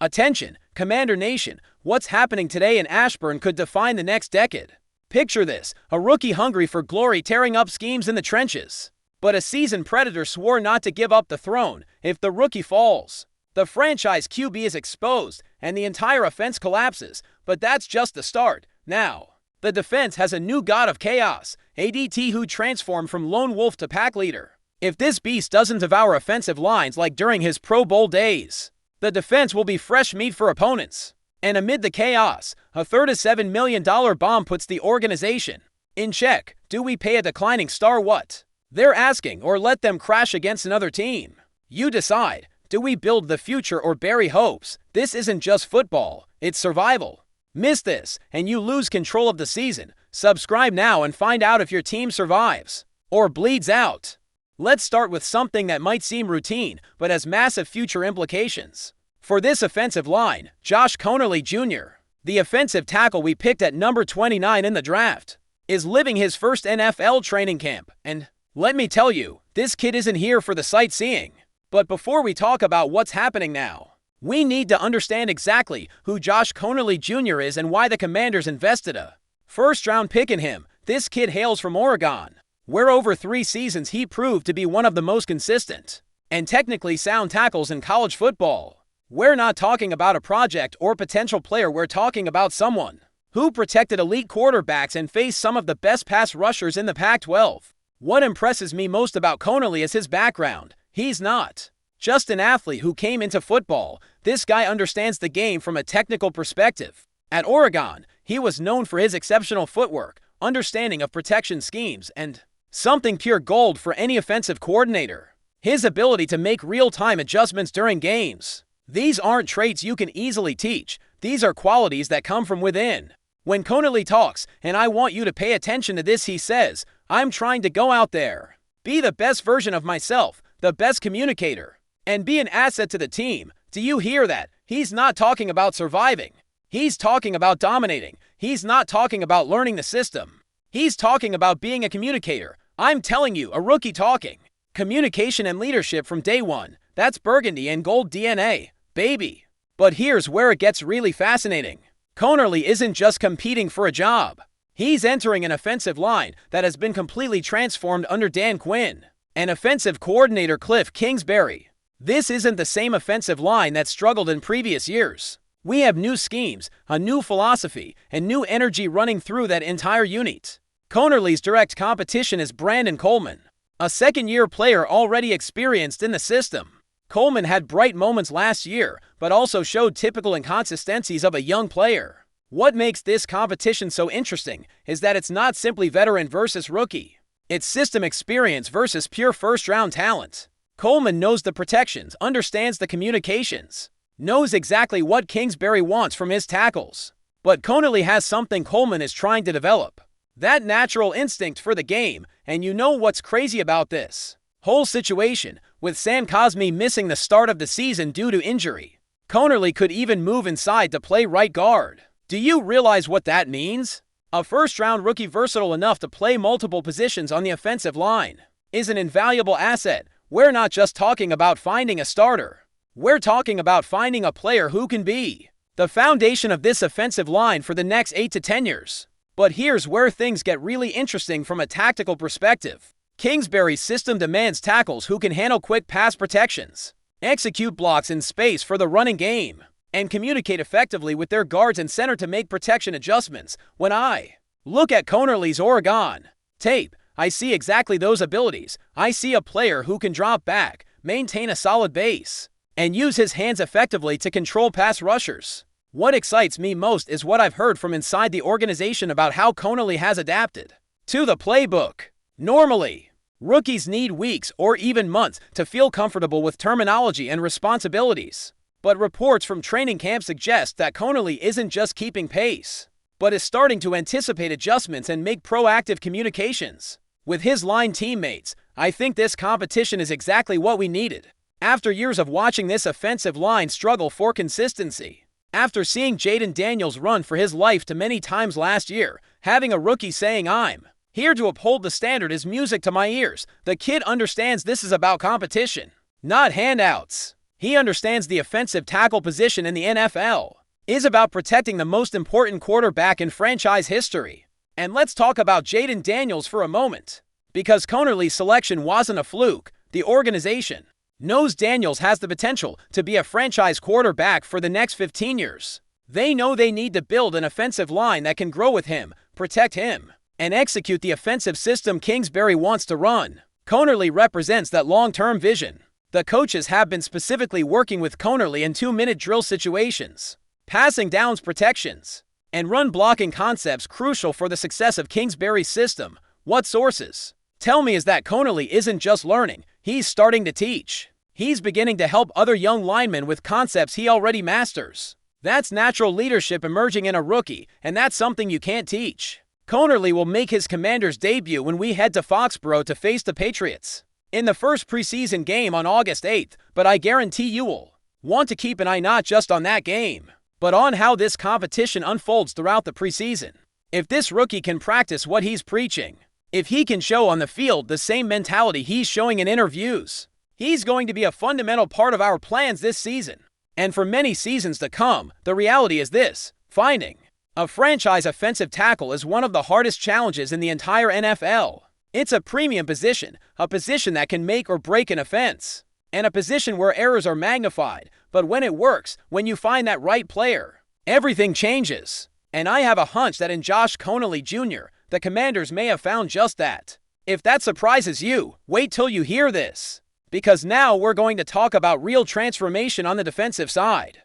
Attention, Commander Nation, what's happening today in Ashburn could define the next decade. Picture this, a rookie hungry for glory tearing up schemes in the trenches. But a seasoned predator swore not to give up the throne if the rookie falls. The franchise QB is exposed, and the entire offense collapses, but that's just the start. Now, the defense has a new god of chaos, ADT, who transformed from lone wolf to pack leader. If this beast doesn't devour offensive lines like during his Pro Bowl days, the defense will be fresh meat for opponents. And amid the chaos, a $37 million bomb puts the organization in check. Do we pay a declining star what they're asking, or let them crash against another team? You decide. Do we build the future or bury hopes? This isn't just football, it's survival. Miss this, and you lose control of the season. Subscribe now and find out if your team survives or bleeds out. Let's start with something that might seem routine, but has massive future implications. For this offensive line, Josh Conerly Jr., the offensive tackle we picked at number 29 in the draft, is living his first NFL training camp. And let me tell you, this kid isn't here for the sightseeing. But before we talk about what's happening now, we need to understand exactly who Josh Conerly Jr. is and why the Commanders invested a first-round pick in him. This kid hails from Oregon, where over 3 seasons he proved to be one of the most consistent and technically sound tackles in college football. We're not talking about a project or potential player, we're talking about someone who protected elite quarterbacks and faced some of the best pass rushers in the Pac-12. What impresses me most about Conerly is his background. He's not just an athlete who came into football. This guy understands the game from a technical perspective. At Oregon, he was known for his exceptional footwork, understanding of protection schemes, and something pure gold for any offensive coordinator: his ability to make real-time adjustments during games. These aren't traits you can easily teach. These are qualities that come from within. When Conerly talks, and I want you to pay attention to this, he says, "I'm trying to go out there, be the best version of myself, the best communicator, and be an asset to the team." Do you hear that? He's not talking about surviving. He's talking about dominating. He's not talking about learning the system. He's talking about being a communicator. I'm telling you, a rookie talking. Communication and leadership from day one. That's Burgundy and Gold DNA, baby. But here's where it gets really fascinating. Conerly isn't just competing for a job. He's entering an offensive line that has been completely transformed under Dan Quinn and offensive coordinator Cliff Kingsbury. This isn't the same offensive line that struggled in previous years. We have new schemes, a new philosophy, and new energy running through that entire unit. Conerly's direct competition is Brandon Coleman, a second-year player already experienced in the system. Coleman had bright moments last year, but also showed typical inconsistencies of a young player. What makes this competition so interesting is that it's not simply veteran versus rookie. It's system experience versus pure first-round talent. Coleman knows the protections, understands the communications, knows exactly what Kingsbury wants from his tackles. But Conerly has something Coleman is trying to develop: that natural instinct for the game. And you know what's crazy about this whole situation? With Sam Cosmi missing the start of the season due to injury, Conerly could even move inside to play right guard. Do you realize what that means? A first-round rookie versatile enough to play multiple positions on the offensive line is an invaluable asset. We're not just talking about finding a starter. We're talking about finding a player who can be the foundation of this offensive line for the next 8 to 10 years. But here's where things get really interesting from a tactical perspective. Kingsbury's system demands tackles who can handle quick pass protections, execute blocks in space for the running game, and communicate effectively with their guards and center to make protection adjustments. When I look at Conerly's Oregon tape, I see exactly those abilities. I see a player who can drop back, maintain a solid base, and use his hands effectively to control pass rushers. What excites me most is what I've heard from inside the organization about how Conerly has adapted to the playbook. Normally, rookies need weeks or even months to feel comfortable with terminology and responsibilities. But reports from training camp suggest that Conerly isn't just keeping pace, but is starting to anticipate adjustments and make proactive communications with his line teammates. I think this competition is exactly what we needed. After years of watching this offensive line struggle for consistency, after seeing Jaden Daniels run for his life too many times last year, having a rookie saying, "I'm here to uphold the standard," is music to my ears. The kid understands this is about competition, not handouts. He understands the offensive tackle position in the NFL is about protecting the most important quarterback in franchise history. And let's talk about Jayden Daniels for a moment. Because Connerly's selection wasn't a fluke, the organization knows Daniels has the potential to be a franchise quarterback for the next 15 years. They know they need to build an offensive line that can grow with him, protect him, and execute the offensive system Kingsbury wants to run. Connerly represents that long-term vision. The coaches have been specifically working with Connerly in 2-minute drill situations, passing downs protections, and run blocking concepts crucial for the success of Kingsbury's system. What sources tell me is that Connerly isn't just learning, he's starting to teach. He's beginning to help other young linemen with concepts he already masters. That's natural leadership emerging in a rookie, and that's something you can't teach. Connerly will make his Commanders debut when we head to Foxborough to face the Patriots in the first preseason game on August 8th, but I guarantee you will want to keep an eye not just on that game, but on how this competition unfolds throughout the preseason. If this rookie can practice what he's preaching, if he can show on the field the same mentality he's showing in interviews, he's going to be a fundamental part of our plans this season. And for many seasons to come, the reality is this: finding a franchise offensive tackle is one of the hardest challenges in the entire NFL. It's a premium position, a position that can make or break an offense, and a position where errors are magnified. But when it works, when you find that right player, everything changes. And I have a hunch that in Josh Connerly Jr., the Commanders may have found just that. If that surprises you, wait till you hear this, because now we're going to talk about real transformation on the defensive side.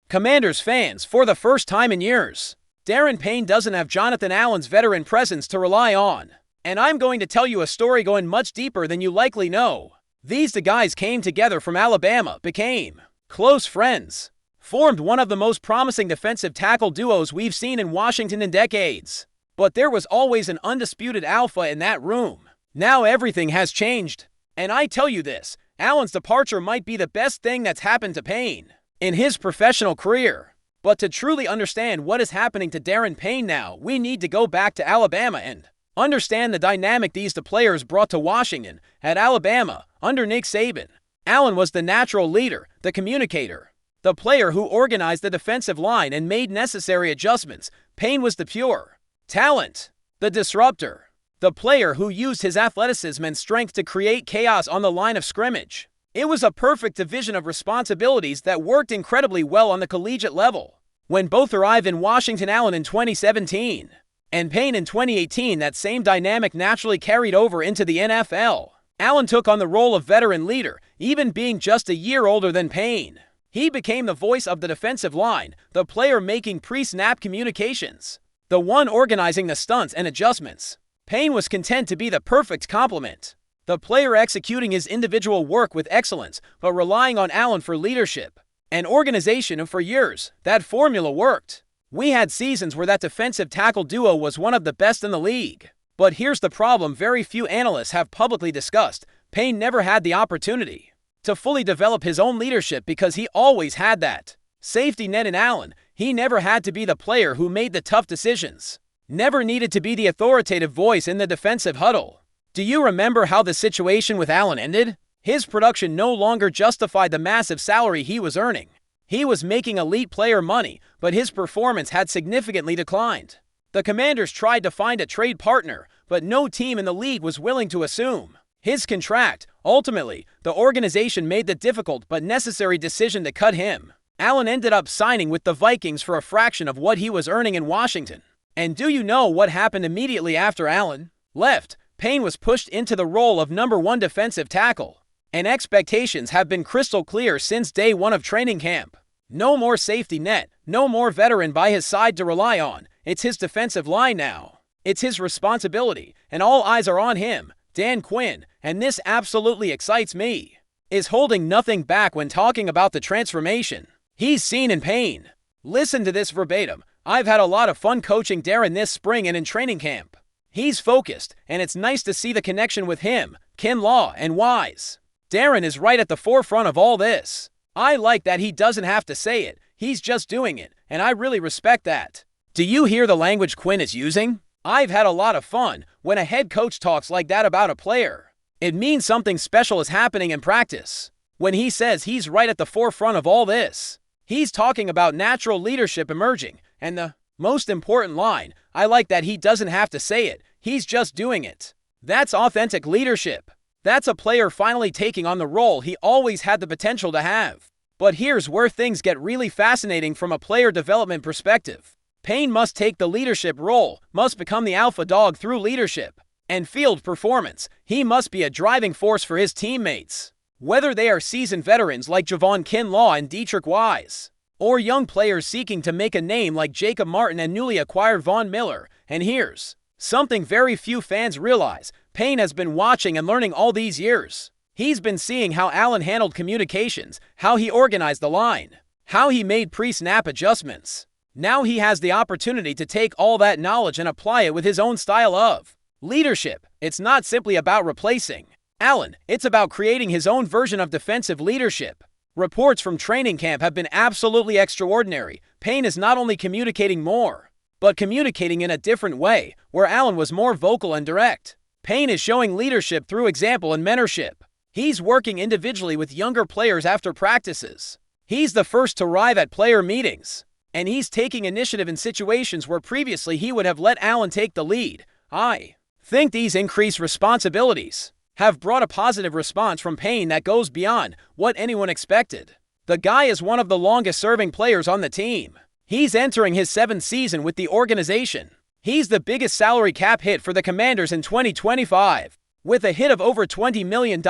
Commanders fans, for the first time in years, Darren Payne doesn't have Jonathan Allen's veteran presence to rely on. And I'm going to tell you a story going much deeper than you likely know. These two guys came together from Alabama, became close friends, formed one of the most promising defensive tackle duos we've seen in Washington in decades. But there was always an undisputed alpha in that room. Now everything has changed. And I tell you this, Allen's departure might be the best thing that's happened to Payne in his professional career. But to truly understand what is happening to Darren Payne now, we need to go back to Alabama and understand the dynamic these two players brought to Washington. At Alabama, under Nick Saban, Allen was the natural leader, the communicator, the player who organized the defensive line and made necessary adjustments. Payne was the pure talent, the disruptor, the player who used his athleticism and strength to create chaos on the line of scrimmage. It was a perfect division of responsibilities that worked incredibly well on the collegiate level. When both arrived in Washington, Allen in 2017, and Payne in 2018, that same dynamic naturally carried over into the NFL. Allen took on the role of veteran leader, even being just a year older than Payne. He became the voice of the defensive line, the player making pre-snap communications, the one organizing the stunts and adjustments. Payne was content to be the perfect complement, the player executing his individual work with excellence, but relying on Allen for leadership and organization, and for years, that formula worked. We had seasons where that defensive tackle duo was one of the best in the league. But here's the problem very few analysts have publicly discussed. Payne never had the opportunity to fully develop his own leadership because he always had that safety net in Allen. He never had to be the player who made the tough decisions, never needed to be the authoritative voice in the defensive huddle. Do you remember how the situation with Allen ended? His production no longer justified the massive salary he was earning. He was making elite player money, but his performance had significantly declined. The Commanders tried to find a trade partner, but no team in the league was willing to assume his contract. Ultimately, the organization made the difficult but necessary decision to cut him. Allen ended up signing with the Vikings for a fraction of what he was earning in Washington. And do you know what happened immediately after Allen left? Payne was pushed into the role of #1 defensive tackle. And expectations have been crystal clear since day one of training camp. No more safety net, no more veteran by his side to rely on. It's his defensive line now. It's his responsibility, and all eyes are on him. Dan Quinn, and this absolutely excites me, is holding nothing back when talking about the transformation he's seen in Payne. Listen to this verbatim. I've had a lot of fun coaching Darren this spring and in training camp. He's focused, and it's nice to see the connection with him, Kinlaw, and Wise. Darren is right at the forefront of all this. I like that he doesn't have to say it, he's just doing it, and I really respect that. Do you hear the language Quinn is using? I've had a lot of fun. When a head coach talks like that about a player, it means something special is happening in practice. when he says he's right at the forefront of all this. He's talking about natural leadership emerging, and the most important line, I like that he doesn't have to say it, he's just doing it. That's authentic leadership. That's a player finally taking on the role he always had the potential to have. But here's where things get really fascinating from a player development perspective. Payne must take the leadership role, must become the alpha dog through leadership and field performance. He must be a driving force for his teammates. Whether they are seasoned veterans like Javon Kinlaw and Dietrich Wise, or young players seeking to make a name like Jacob Martin and newly acquired Von Miller. And here's something very few fans realize. Payne has been watching and learning all these years. He's been seeing how Allen handled communications, how he organized the line, how he made pre-snap adjustments. Now he has the opportunity to take all that knowledge and apply it with his own style of leadership. It's not simply about replacing Allen, it's about creating his own version of defensive leadership. Reports from training camp have been absolutely extraordinary. Payne is not only communicating more, but communicating in a different way, where Allen was more vocal and direct. Payne is showing leadership through example and mentorship. He's working individually with younger players after practices. He's the first to arrive at player meetings, and he's taking initiative in situations where previously he would have let Allen take the lead. I think these increased responsibilities have brought a positive response from Payne that goes beyond what anyone expected. The guy is one of the longest-serving players on the team. He's entering his 7th season with the organization. He's the biggest salary cap hit for the Commanders in 2025, with a hit of over $20 million,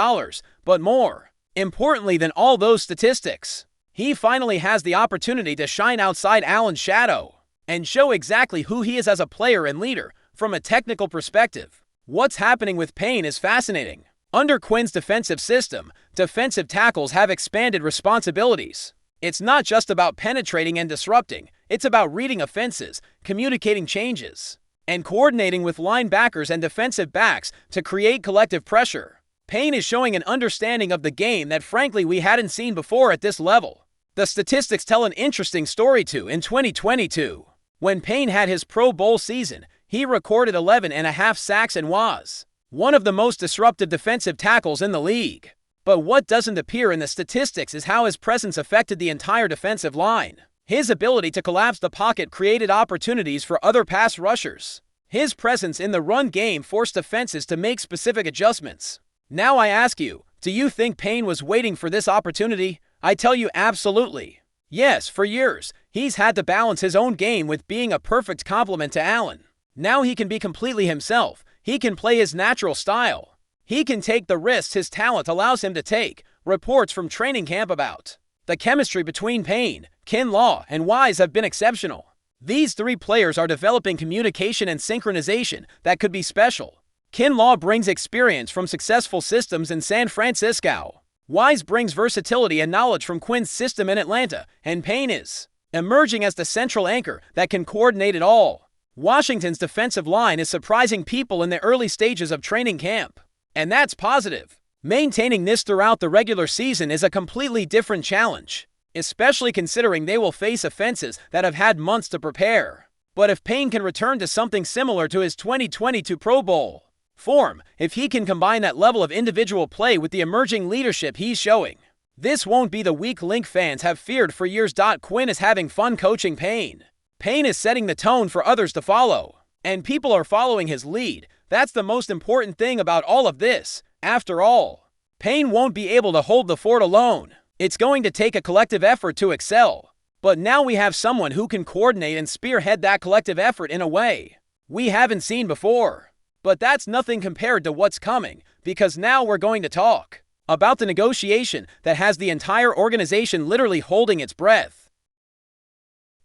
but more importantly than all those statistics, he finally has the opportunity to shine outside Allen's shadow and show exactly who he is as a player and leader from a technical perspective. What's happening with Payne is fascinating. Under Quinn's defensive system, defensive tackles have expanded responsibilities. It's not just about penetrating and disrupting, it's about reading offenses, communicating changes, and coordinating with linebackers and defensive backs to create collective pressure. Payne is showing an understanding of the game that frankly we hadn't seen before at this level. The statistics tell an interesting story too. In 2022, when Payne had his Pro Bowl season, he recorded 11.5 sacks and was one of the most disruptive defensive tackles in the league. But what doesn't appear in the statistics is how his presence affected the entire defensive line. His ability to collapse the pocket created opportunities for other pass rushers. His presence in the run game forced defenses to make specific adjustments. Now I ask you, do you think Payne was waiting for this opportunity? I tell you absolutely. Yes, for years, he's had to balance his own game with being a perfect complement to Allen. Now he can be completely himself. He can play his natural style. He can take the risks his talent allows him to take. Reports from training camp about the chemistry between Payne, Kinlaw, and Wise have been exceptional. These 3 players are developing communication and synchronization that could be special. Kinlaw brings experience from successful systems in San Francisco. Wise brings versatility and knowledge from Quinn's system in Atlanta, and Payne is emerging as the central anchor that can coordinate it all. Washington's defensive line is surprising people in the early stages of training camp, and that's positive. Maintaining this throughout the regular season is a completely different challenge, especially considering they will face offenses that have had months to prepare. But if Payne can return to something similar to his 2022 Pro Bowl form, if he can combine that level of individual play with the emerging leadership he's showing, this won't be the weak link fans have feared for years. Quinn is having fun coaching Payne. Payne is setting the tone for others to follow, and people are following his lead. That's the most important thing about all of this. After all, Payne won't be able to hold the fort alone. It's going to take a collective effort to excel. But now we have someone who can coordinate and spearhead that collective effort in a way we haven't seen before. But that's nothing compared to what's coming, because now we're going to talk about the negotiation that has the entire organization literally holding its breath.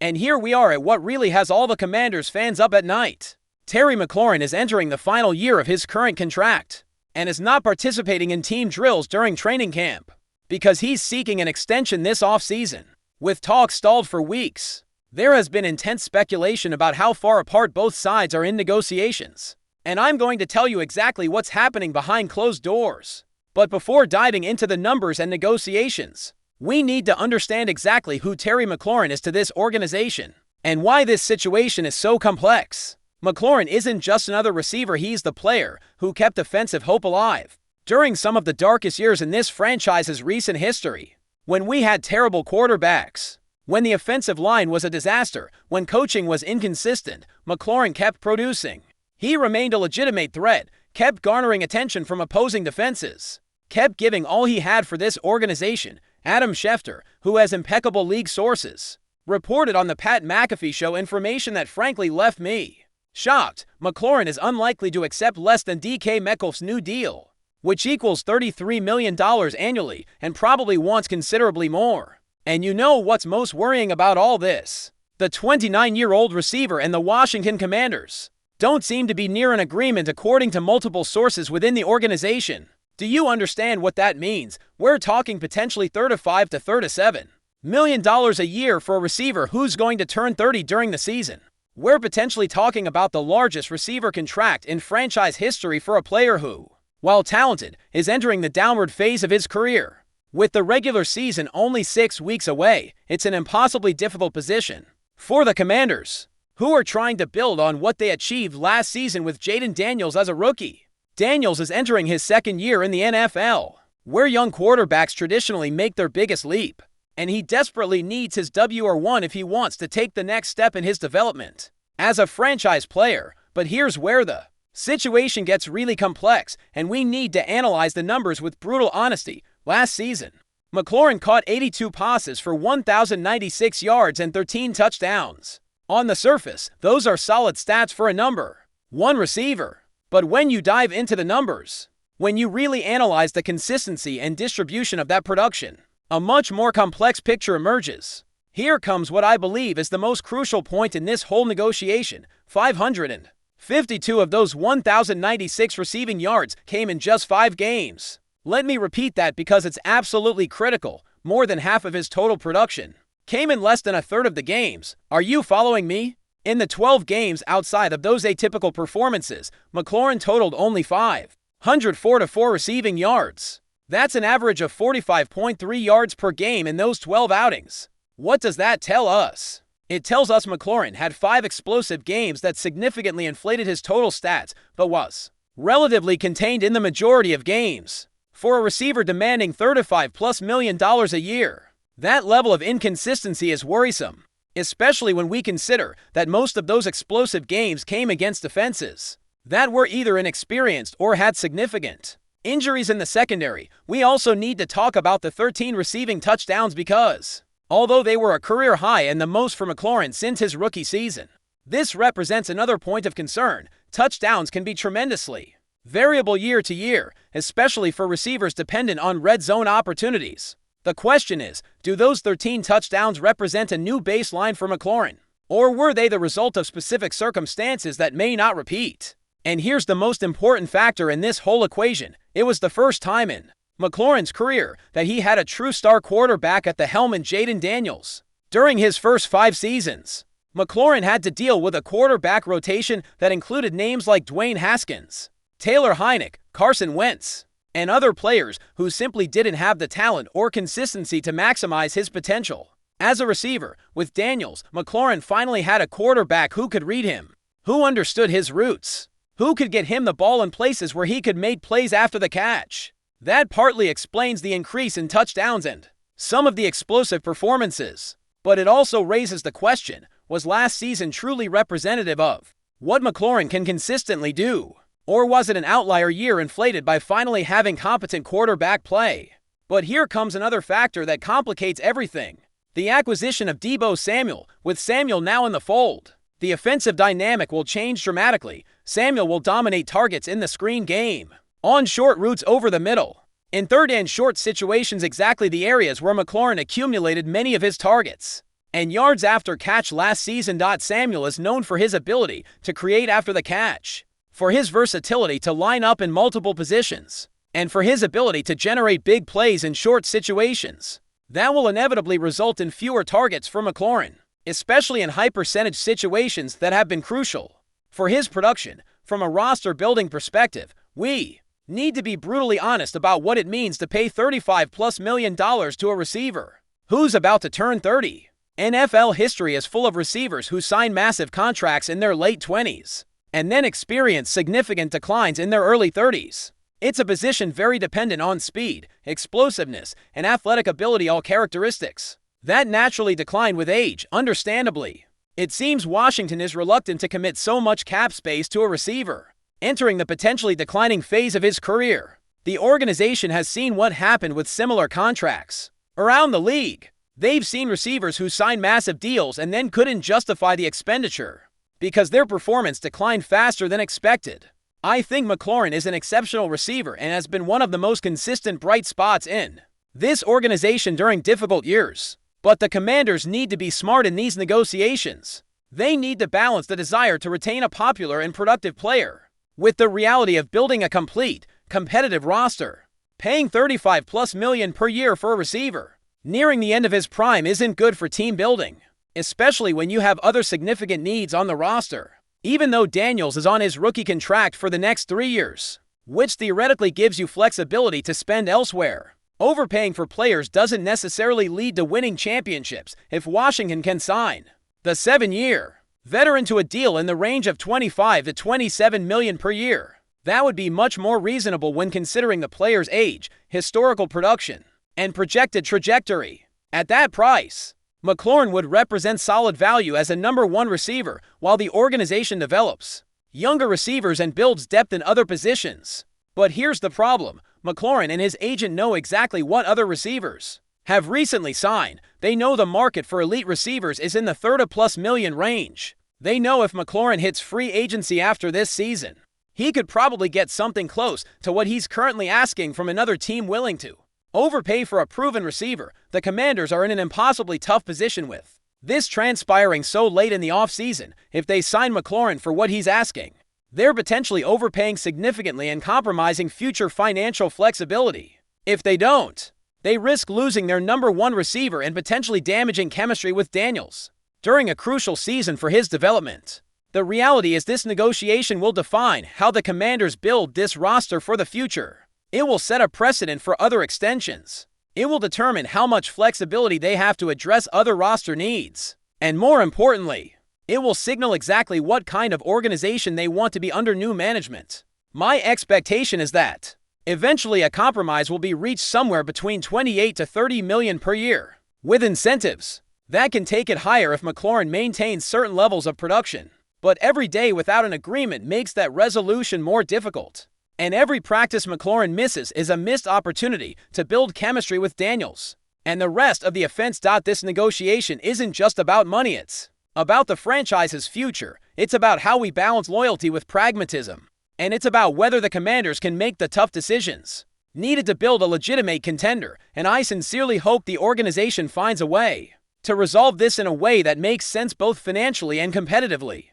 And here we are at what really has all the Commanders fans up at night. Terry McLaurin is entering the final year of his current contract and is not participating in team drills during training camp because he's seeking an extension this offseason. With talks stalled for weeks, there has been intense speculation about how far apart both sides are in negotiations. And I'm going to tell you exactly what's happening behind closed doors. But before diving into the numbers and negotiations, we need to understand exactly who Terry McLaurin is to this organization and why this situation is so complex. McLaurin isn't just another receiver, he's the player who kept defensive hope alive during some of the darkest years in this franchise's recent history. When we had terrible quarterbacks, when the offensive line was a disaster, when coaching was inconsistent, McLaurin kept producing. He remained a legitimate threat, kept garnering attention from opposing defenses, kept giving all he had for this organization. Adam Schefter, who has impeccable league sources, reported on the Pat McAfee show information that frankly left me shocked. McLaurin is unlikely to accept less than DK Metcalf's new deal, which equals $33 million annually, and probably wants considerably more. And you know what's most worrying about all this? The 29-year-old receiver and the Washington Commanders don't seem to be near an agreement according to multiple sources within the organization. Do you understand what that means? We're talking potentially $35 to $37 million a year for a receiver who's going to turn 30 during the season. We're potentially talking about the largest receiver contract in franchise history for a player who, while talented, is entering the downward phase of his career. With the regular season only 6 weeks away, it's an impossibly difficult position for the Commanders, who are trying to build on what they achieved last season with Jaden Daniels as a rookie. Daniels is entering his second year in the NFL, where young quarterbacks traditionally make their biggest leap, and he desperately needs his WR1 if he wants to take the next step in his development as a franchise player. But here's where the situation gets really complex, and we need to analyze the numbers with brutal honesty. Last season, McLaurin caught 82 passes for 1,096 yards and 13 touchdowns. On the surface, those are solid stats for a number one receiver. But when you dive into the numbers, when you really analyze the consistency and distribution of that production, a much more complex picture emerges. Here comes what I believe is the most crucial point in this whole negotiation. 552 of those 1,096 receiving yards came in just 5 games. Let me repeat that because it's absolutely critical. More than half of his total production came in less than a third of the games. Are you following me? In the 12 games outside of those atypical performances, McLaurin totaled only 504 receiving yards. That's an average of 45.3 yards per game in those 12 outings. What does that tell us? It tells us McLaurin had 5 explosive games that significantly inflated his total stats, but was relatively contained in the majority of games. For a receiver demanding $35+ million a year, that level of inconsistency is worrisome, especially when we consider that most of those explosive games came against defenses that were either inexperienced or had significant injuries in the secondary. We also need to talk about the 13 receiving touchdowns because, although they were a career high and the most for McLaurin since his rookie season, this represents another point of concern. Touchdowns can be tremendously variable year to year, especially for receivers dependent on red zone opportunities. The question is, do those 13 touchdowns represent a new baseline for McLaurin? Or were they the result of specific circumstances that may not repeat? And here's the most important factor in this whole equation. It was the first time in McLaurin's career that he had a true star quarterback at the helm in Jaden Daniels. During his first 5 seasons, McLaurin had to deal with a quarterback rotation that included names like Dwayne Haskins, Taylor Heinicke, Carson Wentz, and other players who simply didn't have the talent or consistency to maximize his potential. As a receiver, with Daniels, McLaurin finally had a quarterback who could read him, who understood his routes, who could get him the ball in places where he could make plays after the catch. That partly explains the increase in touchdowns and some of the explosive performances. But it also raises the question, was last season truly representative of what McLaurin can consistently do? Or was it an outlier year inflated by finally having competent quarterback play? But here comes another factor that complicates everything. The acquisition of Deebo Samuel. With Samuel now in the fold, the offensive dynamic will change dramatically. Samuel will dominate targets in the screen game, on short routes over the middle, in third and short situations, exactly the areas where McLaurin accumulated many of his targets and yards after catch last season. Samuel is known for his ability to create after the catch, for his versatility to line up in multiple positions, and for his ability to generate big plays in short situations. That will inevitably result in fewer targets for McLaurin, especially in high-percentage situations that have been crucial for his production. From a roster-building perspective, we need to be brutally honest about what it means to pay $35+ million to a receiver who's about to turn 30. NFL history is full of receivers who sign massive contracts in their late 20s and then experience significant declines in their early 30s. It's a position very dependent on speed, explosiveness, and athletic ability, all characteristics that naturally decline with age, understandably. It seems Washington is reluctant to commit so much cap space to a receiver entering the potentially declining phase of his career. The organization has seen what happened with similar contracts around the league. They've seen receivers who signed massive deals and then couldn't justify the expenditure because their performance declined faster than expected. I think McLaurin is an exceptional receiver and has been one of the most consistent bright spots in this organization during difficult years. But the Commanders need to be smart in these negotiations. They need to balance the desire to retain a popular and productive player with the reality of building a complete, competitive roster. Paying $35+ million per year for a receiver nearing the end of his prime isn't good for team building, especially when you have other significant needs on the roster. Even though Daniels is on his rookie contract for the next 3 years, which theoretically gives you flexibility to spend elsewhere, overpaying for players doesn't necessarily lead to winning championships if Washington can sign the 7-year veteran to a deal in the range of $25 to $27 million per year. That would be much more reasonable when considering the player's age, historical production, and projected trajectory. At that price, McLaurin would represent solid value as a number 1 receiver while the organization develops younger receivers and builds depth in other positions. But here's the problem. McLaurin and his agent know exactly what other receivers have recently signed. They know the market for elite receivers is in the $30+ million range. They know if McLaurin hits free agency after this season, he could probably get something close to what he's currently asking from another team willing to overpay for a proven receiver. The Commanders are in an impossibly tough position with this transpiring so late in the offseason. If they sign McLaurin for what he's asking, they're potentially overpaying significantly and compromising future financial flexibility. If they don't, they risk losing their number 1 receiver and potentially damaging chemistry with Daniels during a crucial season for his development. The reality is this negotiation will define how the Commanders build this roster for the future. It will set a precedent for other extensions. It will determine how much flexibility they have to address other roster needs. And more importantly, it will signal exactly what kind of organization they want to be under new management. My expectation is that eventually a compromise will be reached somewhere between $28 to $30 million per year, with incentives that can take it higher if McLaurin maintains certain levels of production. But every day without an agreement makes that resolution more difficult. And every practice McLaurin misses is a missed opportunity to build chemistry with Daniels and the rest of the offense. This negotiation isn't just about money, it's about the franchise's future. It's about how we balance loyalty with pragmatism. And it's about whether the Commanders can make the tough decisions needed to build a legitimate contender. And I sincerely hope the organization finds a way to resolve this in a way that makes sense both financially and competitively.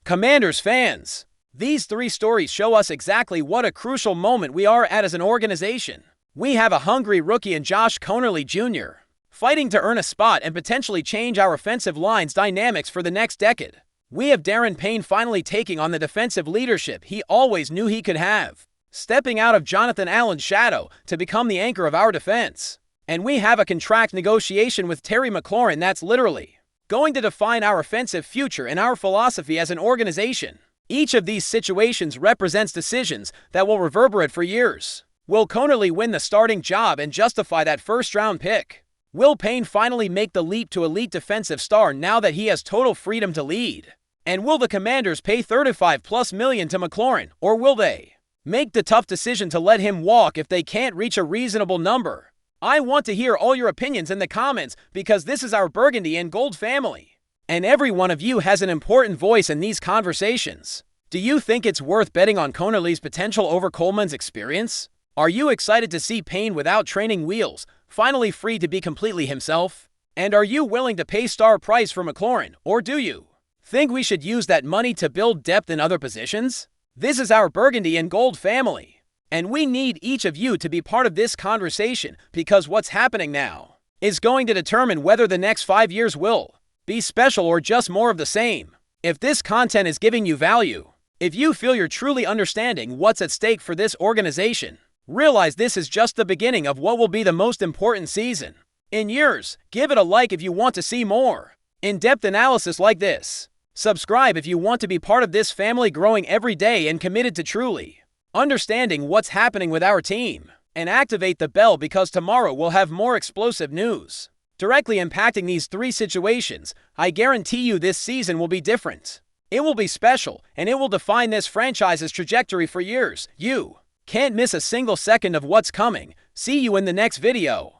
Commanders fans, these 3 stories show us exactly what a crucial moment we are at as an organization. We have a hungry rookie in Josh Conerly Jr., fighting to earn a spot and potentially change our offensive line's dynamics for the next decade. We have Darren Payne finally taking on the defensive leadership he always knew he could have, stepping out of Jonathan Allen's shadow to become the anchor of our defense. And we have a contract negotiation with Terry McLaurin that's literally going to define our offensive future and our philosophy as an organization. Each of these situations represents decisions that will reverberate for years. Will Conerly win the starting job and justify that first-round pick? Will Payne finally make the leap to elite defensive star now that he has total freedom to lead? And will the Commanders pay $35+ million to McLaurin, or will they make the tough decision to let him walk if they can't reach a reasonable number? I want to hear all your opinions in the comments because this is our Burgundy and Gold family. And every one of you has an important voice in these conversations. Do you think it's worth betting on Conerly's potential over Coleman's experience? Are you excited to see Payne without training wheels, finally free to be completely himself? And are you willing to pay star price for McLaurin, or do you think we should use that money to build depth in other positions? This is our Burgundy and Gold family. And we need each of you to be part of this conversation because what's happening now is going to determine whether the next 5 years will be special or just more of the same. If this content is giving you value, if you feel you're truly understanding what's at stake for this organization, realize this is just the beginning of what will be the most important season in years. Give it a like if you want to see more in-depth analysis like this. Subscribe if you want to be part of this family growing every day and committed to truly understanding what's happening with our team, and activate the bell because tomorrow we'll have more explosive news. Directly impacting these three situations, I guarantee you this season will be different. It will be special, and it will define this franchise's trajectory for years. You can't miss a single second of what's coming. See you in the next video.